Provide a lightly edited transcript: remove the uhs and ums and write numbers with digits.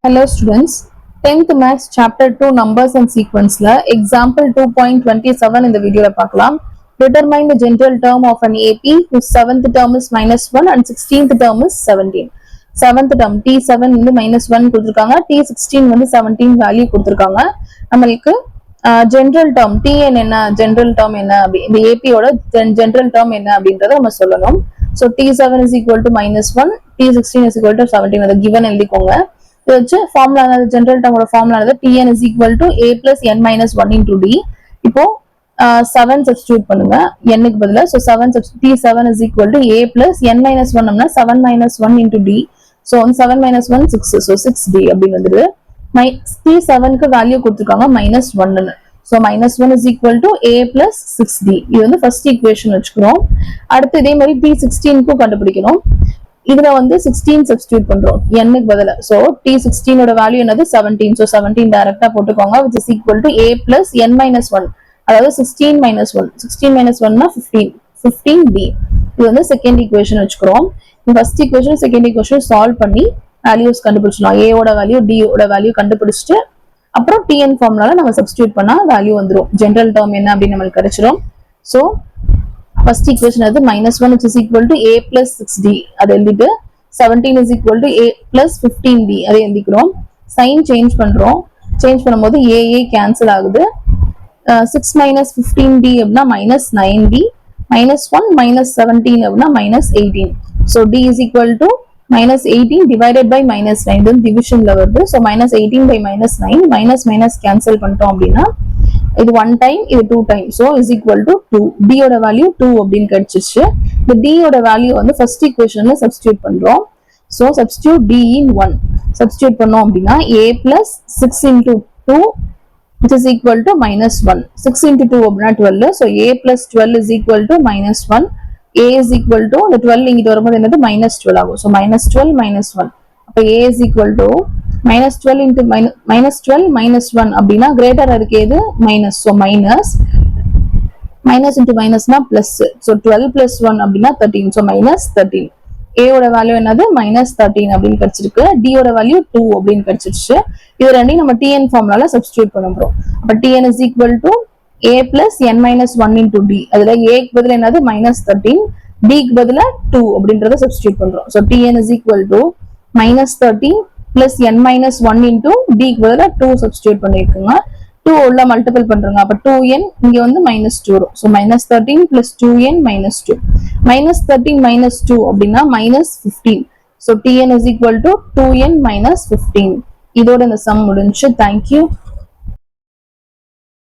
Hello students, 10th Maths Chapter 2 Numbers and Sequence la example 2.27 இந்த வீடியோல பார்க்கலாம். Determine the general term of an AP whose 7th term is -1 and 16th term is 17. 7th term T7 வந்து -1 கொடுத்திருக்காங்க, T16 வந்து 17 value கொடுத்திருக்காங்க. நம்மளுக்கு general term TN என்ன, general term என்ன அப்படி இந்த AP ஓட general term என்ன அப்படின்றத நம்ம சொல்லணும். So T7 is equal to -1, T16 is equal to 17 அதை given எழுதிக்கோங்க. இது வச்சு ஃபார்முலா ஜெனரல் டேர்மோட formula Tn is equal to a plus n minus 1 into d. இப்போ 7 சப்ஸ்டிட்யூட் பண்ணுங்க n க்கு பதிலா. So T7 is equal to a plus n minus 1 னா 7 minus 1 into d. So 7 minus 1 6, so 6d அப்படின்னு வந்துருது. T7 க்கு value கொடுத்திருக்காங்க -1 ன்னு. So -1 is equal to a plus 6d. இது வந்து ஃபர்ஸ்ட் ஈக்குவேஷன் வச்சுக்கிறோம். அடுத்து இதே மாதிரி T16 க்கு கண்டுபிடிக்கணும். இதுல வந்து 16 சப்ஸ்டிட்யூட் பண்றோம் n க்கு பதிலா. சோ T16 ஓட வேல்யூ என்னது 17. சோ 17 டைரக்டா போட்டுக்கோங்க, which is equal to a plus n minus 1. அதாவது 16 minus 1. 16 minus 1 னா 15. 15d. இது வந்து செகண்ட் ஈக்குவேஷன் வச்சுக்கிறோம். First equation second equation solve பண்ணி வேல்யூஸ் கண்டுபிடிச்சலாம். a ஓட வேல்யூ d ஓட வேல்யூ கண்டுபிடிச்சிட்டு அப்புறம் tn ஃபார்முலால நம்ம சப்ஸ்டிட்யூட் பண்ணா வேல்யூ வந்துரும். ஜெனரல் டேர்ம் என்ன அப்படி நமக்கு கிடைச்சிரும். சோ first equation அது -1 which is equal to a plus 6d அது எழுதிட்டு 17 is equal to a plus 15d அதை எழுதிக்கிறோம். சைன் சேஞ்ச் பண்றோம். சேஞ்ச் பண்ணும்போது a கேன்சல் ஆகுது. 6 minus 15d அப்படின்னா -9d, -1 minus 17 அப்படின்னா -18. so d is equal to -18 divided by -9 இது டிவிஷன்ல வருது. so -18 by -9 minus கேன்சல் பண்ணிட்டோம் அப்படின்னா இது 1 டைம் இது 2 time. so is equal to 2. d ஓட வேல்யூ 2 அப்படின்னு கிடைச்சிச்சு. இந்த d ஓட வேல்யூ வந்து ஃபர்ஸ்ட் ஈக்குவேஷன்ல சப்ஸ்டிட்யூட் பண்றோம். so substitute d in 1 substitute பண்ணோம் அப்படின்னா a plus 6 into 2 which is equal to -1. 6 into 2 அப்படின்னா 12. so a plus 12 is equal to -1. a is equal to இந்த 12 இங்கிட்டு வரும்போது என்னது -12 ஆகும். so -12 -1 அப்ப a is equal to -12 into -12 -1 அப்படின்னா கிரேட்டர் அதுக்கு எது minus. so minus into minus னா plus. so 12 plus 1 அப்படின்னா 13. so -13. a ஓட வேல்யூ என்னது -13 அப்படின்னு கிடைச்சிருக்கு. d ஓட வேல்யூ 2 அப்படின்னு கிடைச்சிருச்சு. இது ரெண்டையும் நம்ம tn ஃபார்முலால சப்ஸ்டிட்யூட் பண்ண போறோம். அப்ப tn is equal to a plus n minus 1 into d. அதுல a க்கு பதிலா என்னது -13, d க்கு பதிலா 2 அப்படின்றத சப்ஸ்டிட்யூட் பண்றோம். so tn is equal to -13 plus n minus 1 into d க்கு பதிலா 2 சப்ஸ்டிட்யூட் பண்ணிருக்கோங்க. 2 உள்ள மல்டிபிள் பண்றோங்க. அப்ப 2n இங்க வந்து -2 வரும். so -13 plus 2n minus 2. -13 minus 2 அப்படின்னா -15. so tn is equal to 2n minus 15. இதோட இந்த சம் முடிஞ்சு. Thank you.